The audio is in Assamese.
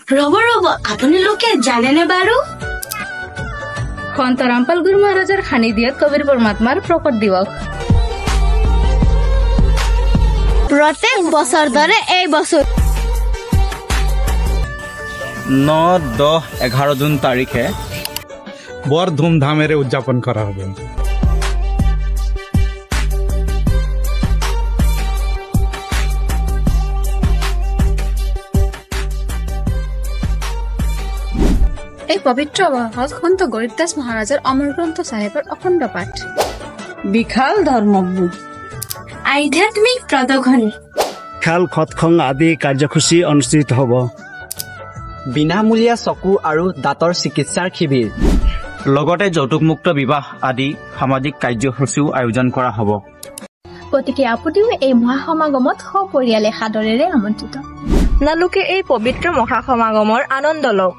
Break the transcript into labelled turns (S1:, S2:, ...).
S1: ৰব আপোনালোকে জানেনে বাৰু
S2: সন্ত ৰামপাল গুৰু মহাৰাজৰ খানি দিয়াত কবিৰ পৰমাত্মাৰ প্ৰকট দিৱস
S1: প্ৰত্যেক বছৰ দৰে এই বছৰ
S3: 9, 10, 11 জুন তাৰিখে
S4: বৰ ধুমধামেৰে উদযাপন কৰা হ'ব
S2: এই পবিত্ৰ মাহত সন্ত গৰীবদাস মহাৰাজৰ অমৰ গ্ৰন্থ চাহেবৰ অখণ্ড পাঠ বিশাল ধৰ্মবোধ
S1: আধ্যাত্মিক প্ৰদৰ্শনী
S5: খেল খতখং আদি কাৰ্যসূচী অনুষ্ঠিত হ'ব
S6: বিনামূলীয়া চকু আৰু দাঁতৰ চিকিৎসাৰ শিবিৰ
S3: লগতে যৌতুকমুক্ত বিবাহ আদি সামাজিক কাৰ্যসূচীও আয়োজন কৰা হ'ব
S2: গতিকে আপুনিও এই মহাসমাগমত সপৰিয়ালে সাদৰেৰে আমন্ত্ৰিত
S7: আপোনালোকে এই পবিত্ৰ মহাসমাগমৰ আনন্দ লওক